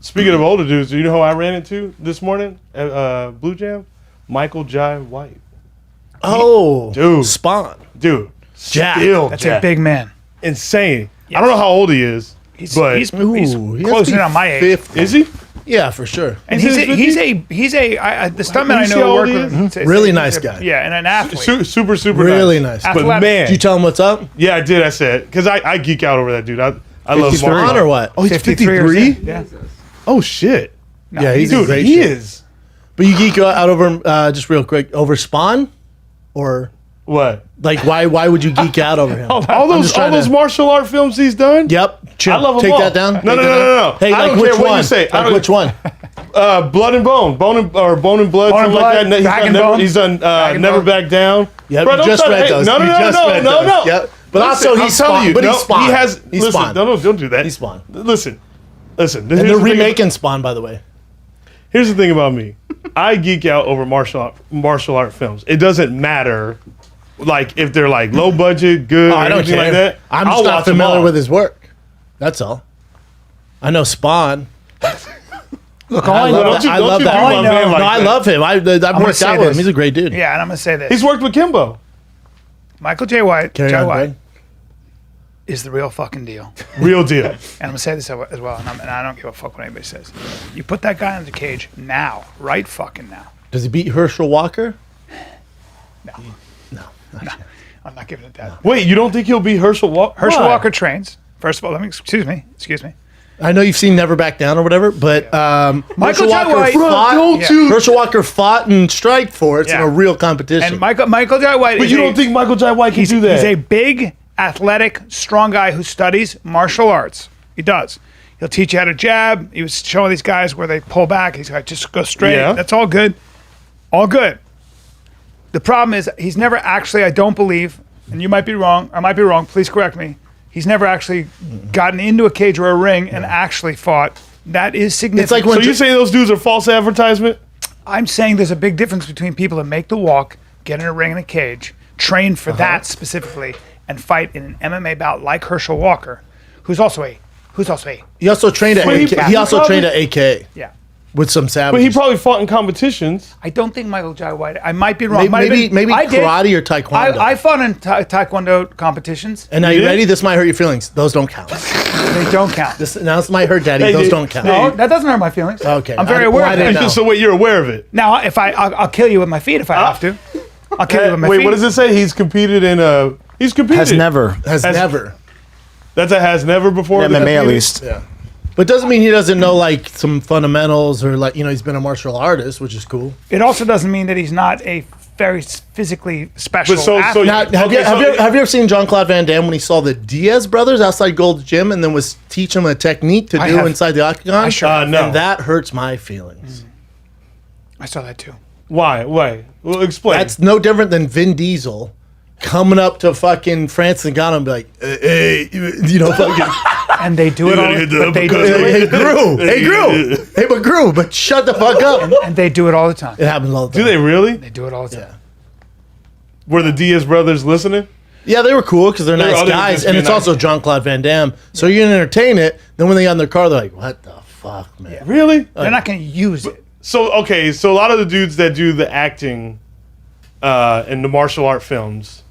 Speaking of older dudes, do you know who I ran into this morning at Blue Jam? Michael Jai White. Oh, dude, Spawn, dude, Jack. That's a big man. Insane. Yes. I don't know how old he is, but He's closing in on my age. 50. is he? Yeah, for sure. And He's the stuntman I see know how work old he with him. Really nice guy. Yeah, and an athlete. Super Really nice. nice. But Athletic. man, Did you tell him what's up? yeah, I did. I said because I geek out over that dude. I love Spawn or what? Oh, he's 53 or 53. something. Yeah. Oh shit. No, Yeah, he's a Dude, great he shit. is. But you geek out over just real quick over Spawn, or What? like why would you geek out over him? All I'm those just trying to- martial art films he's done. Yep. Chill. I love them Take all. that down. No, Take no, that no, down. no, no. Hey, I like don't which care what one? you say. Like which one? Blood and Bone, Bone and Blood, Bone and something like Blood, that. Back and Bone. He's done and Never Bone. Back Down. Yeah, Bro, you don't just try to- read hey, those. No, no, You no, just no, read no, those. no. Yep. But Listen, also I'm he's telling Spawn. you, But no, he's Spawn. He has. He's Listen, Spawn. don't do that. He's Spawn. Listen. And they're remaking Spawn, by the way. Here's the thing about me. I geek out over martial art films. It doesn't matter, like if they're like low budget, good, or I don't anything care. like that. I'm I'll just not watch them familiar all. with his work. That's all. I know Spawn. Look, all I I know, love that. I love do that. my man like No, I that. love him. I've worked say out with him. this. He's a great dude. yeah, and I'm gonna say this: He's worked with Kimbo. Michael J. White, Carry Jai on, White, Greg. is the real fucking deal. Real deal. And I'm gonna say this as well, and I don't give a fuck what anybody says. You put that guy in the cage now, right fucking now. Does he beat Herschel Walker? No, No. I'm not giving it that. Wait, you don't think he'll be Herschel Walker? Herschel Walker trains. First of all, excuse me. I know you've seen Never Back Down or whatever, but Michael Herschel J. Walker White- fought. Don't Yeah. you? Herschel Walker fought and strike for it. It's in Yeah. a real competition. And Michael J. White But is you don't think Michael Jai White can he's do that? He's a big, athletic, strong guy who studies martial arts. He does. He'll teach you how to jab. He was showing these guys where they pull back. He's like, just go straight. Yeah. That's all good. All good. The problem is he's never actually, I don't believe, and you might be wrong, I might be wrong, please correct me. He's never actually gotten into a cage or a ring and actually fought. That is significant. It's like when So you say those dudes are false advertisement? I'm saying there's a big difference between people that make the walk, get in a ring in a cage, train for that specifically, and fight in an MMA bout like Herschel Walker, who's also a he also trained at Wait, AK. He also trained at AK yeah. with some But savages. he probably fought in competitions. I don't think Michael Jai White. I might be wrong. maybe I did. karate or taekwondo. I fought in Taekwondo competitions. and now you did? ready? This might hurt your feelings. Those don't count. They don't count. This might hurt, Daddy. Hey, Those dude, don't count. No, that doesn't hurt my feelings. Okay. I'm very I- aware well, I of didn't that. know. So wait, you're aware of it? Now, if I'll kill you with my feet if I have to. I'll kill you with my Wait, feet. what does it say? He's competed in a. He's competed. Has never. Has never. That's a has never before. MMA at competed? least. Yeah. But doesn't mean he doesn't know like some fundamentals or like he's been a martial artist, which is cool. It also doesn't mean that he's not a very physically special But so athlete. Now, have you ever seen Jean-Claude Van Damme when he saw the Diaz brothers outside Gold's Gym and then was teaching them a technique to I do have. inside the octagon? I sure have. no. And that hurts my feelings. I saw that too. Why? Well, explain. That's no different than Vin Diesel coming up to fucking Francis Ngannou and be like, hey, fucking, And they do it all. gotta hit the But they do uppercut. it, hey, Gru, but Gru, but shut the fuck up. and they do it all the time. It happens all the time. Do they really? They do it all the time. Were the Diaz brothers listening? Yeah, they were cool because they're nice oh, they were guys, just and being it's nice. also Jean-Claude Van Damme. So you can entertain it. Then when they got in their car, they're like, "What the fuck, man?" Really? They're not going to use it. So okay, so a lot of the dudes that do the acting in the martial art films,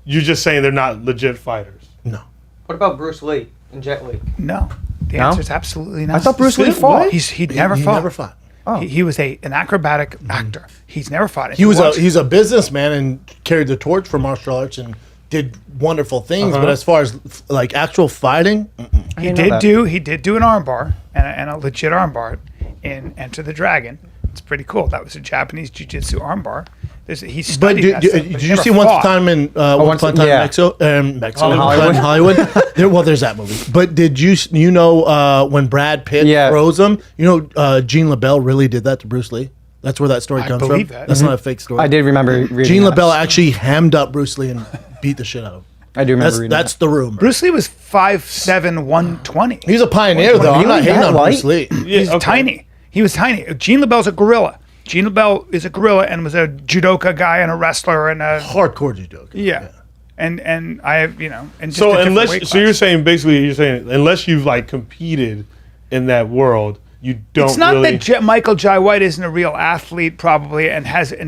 you're just saying they're not legit fighters. No, What about Bruce Lee and Jet Li? No. The answer is absolutely not. I thought Bruce Lee What? fought. He never he fought. never fought. He was an acrobatic actor. He's never fought. If He was watch- he's a businessman and carried the torch for martial arts and did wonderful things. But as far as like actual fighting, He know did that. do an armbar and a legit armbar in Enter the Dragon. It's pretty cool. That was a Japanese jiu-jitsu armbar. He but studied did, that did, stuff, but did he you never see Once fought. Upon in Once- yeah. Mexico, Hollywood. Hollywood? Well, there's that movie. But did you know when Brad Pitt Yeah. froze him? Gene LaBelle really did that to Bruce Lee. That's where that story I comes from. believe that. That's not a fake story. I did remember reading Gene that. LaBelle actually hemmed up Bruce Lee and beat the shit out of him. I do remember reading That's the rumor. Bruce Lee was 5'7", 120. He's a pioneer, though. I'm not really hating that on light? Bruce Lee. He's okay. tiny. He was tiny. Gene LaBelle's a gorilla. Gene LaBelle is a gorilla and was a judoka guy and a wrestler and a Hardcore judo. yeah. And I have and just So a different weight you're class. saying unless you've like competed in that world, you don't. It's not really... that Michael Jai White isn't a real athlete, probably, and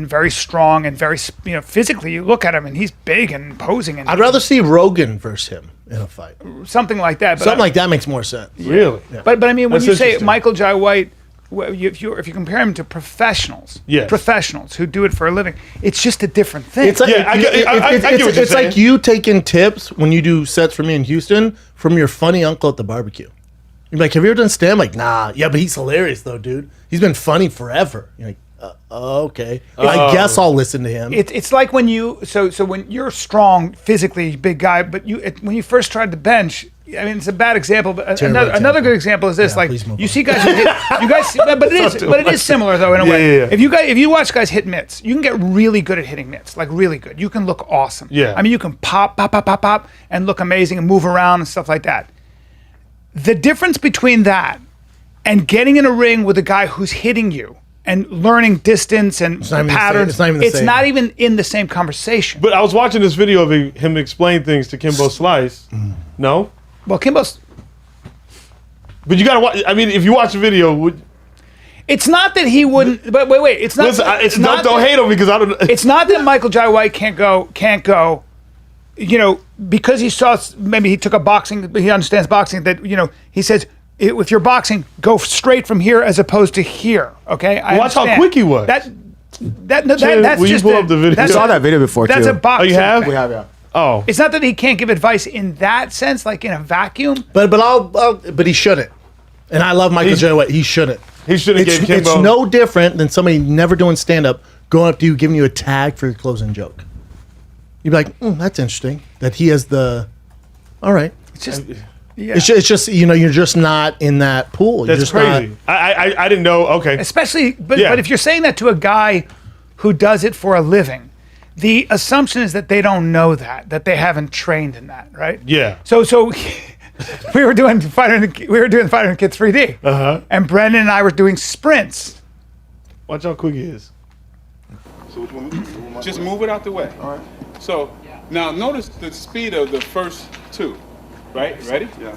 very strong and very physically. You look at him and he's big and imposing, and I'd rather see Rogan versus him in a fight. something like that. But Something like that makes more sense. Really? Yeah. But I mean, when That's you say interesting. Michael Jai White, if you compare him to professionals, Yes. professionals who do it for a living, it's just a different thing. It's like, Yeah, I get what you're it's saying. like you taking tips when you do sets for me in Houston from your funny uncle at the barbecue. You're like, have you ever done stand? Like, nah. Yeah, but he's hilarious though, dude. He's been funny forever. You're like, okay. I guess I'll listen to him. It's like when you so when you're strong physically, big guy, but when you first tried to bench. I mean, it's a bad example, but Terrible another example. good example is this: Yeah, like please move you on. see guys, but it is similar though in a way. yeah. If you watch guys hit mitts, you can get really good at hitting mitts, like really good. You can look awesome. Yeah. I mean, you can pop, and look amazing and move around and stuff like that. The difference between that and getting in a ring with a guy who's hitting you and learning distance and not even the same- patterns, it's not even the same. not even in the same conversation. But I was watching this video of him explain things to Kimbo Slice. No? Well, Kimbo's. But you gotta watch. I mean, if you watch the video, It's not that he wouldn't. But wait. It's not. listen, it's not. don't that- hate him because I don't. It's not that Michael Jai White can't go. You know, because he saw maybe he took a boxing. He understands boxing. That he says if you're boxing, go straight from here as opposed to here. Okay, I Watch how understand. quick he was. That's will you just pull up the video? that's We saw that video before, That's too. a boxing. Oh, you have? thing. We have, yeah. Oh, It's not that he can't give advice in that sense, like in a vacuum. but he shouldn't. And I love Michael J. White. He shouldn't. he should have It's, gave Kimbo. it's no different than somebody never doing stand up going up to you, giving you a tag for your closing joke. You'd be like, that's interesting. That he has the. All right. It's just. Yeah. It's just you're just not in that pool. You're That's just not- crazy. I didn't know. Okay. Especially, but Yeah. if you're saying that to a guy who does it for a living, the assumption is that they don't know that they haven't trained in that, right? Yeah. So we were doing Fighter and Kid 3D, and Brendan and I were doing sprints. Watch how quick he is. So which one? Just move it out the way. All right. So now notice the speed of the first two. Right? Ready? Yeah.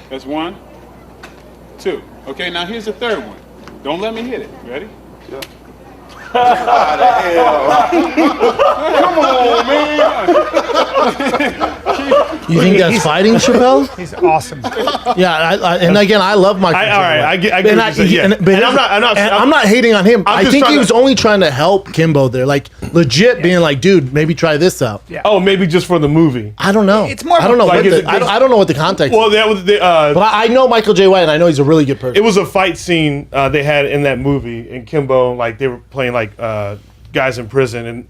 That's 1, 2. Okay, now here's the third one. Don't let me hit it. Ready? Yeah. Come on, man. You think that's fighting, Chappelle? He's awesome. Yeah, and again, I love Michael. All J. right, White. I get And what you're saying, yeah. but And I'm not hating on him. I just think trying he to- was only trying to help Kimbo there, like legit being like, dude, maybe try this out. Yeah. Oh, maybe just for the movie. I don't know. It's more of I don't a- know. Like, what is the, it- I don't know what the context. Well, is. that was But I know Michael J. White, and I know he's a really good person. it was a fight scene they had in that movie, and Kimbo, like they were playing like guys in prison, and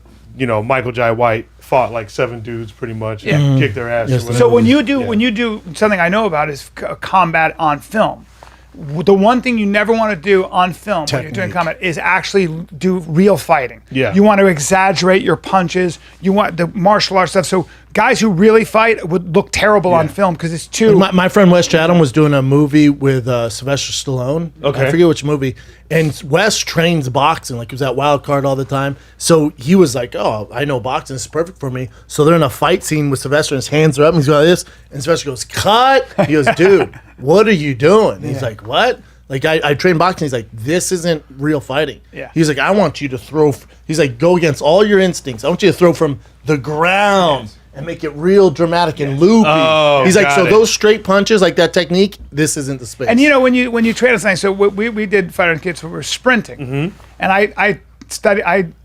Michael Jai White fought like 7 dudes pretty much, and kicked their ass. Yes, or So whatever. when you do something I know about is combat on film. The one thing you never want to do on film when you're doing Technique. combat is actually do real fighting. Yeah. You want to exaggerate your punches. You want the martial arts stuff. So guys who really fight would look terrible on film because it's too. My friend Wes Chatham was doing a movie with Sylvester Stallone. Okay. I forget which movie. And Wes trains boxing, like he was at Wild Card all the time. So he was like, "Oh, I know boxing is perfect for me." So they're in a fight scene with Sylvester, and his hands are up, and he's going like this, and Sylvester goes, "Cut!" He goes, "Dude, what are you doing?" And he's like, "What?" Like I train boxing. He's like, "This isn't real fighting." Yeah. He's like, "I want you to throw." He's like, "Go against all your instincts. I want you to throw from the ground." And make it real dramatic and loopy. Oh, He's like, got so it. those straight punches, like that technique, this isn't the space. And when you train us, so we did Fighter and Kids, we were sprinting, and I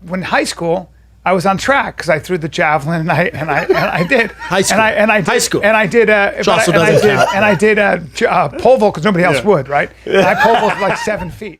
when high school. I was on track because I threw the javelin and I did High school. and I did, High school. and I did Which also doesn't count. pole vault because nobody else would, right? And I pole vaulted like 7 feet.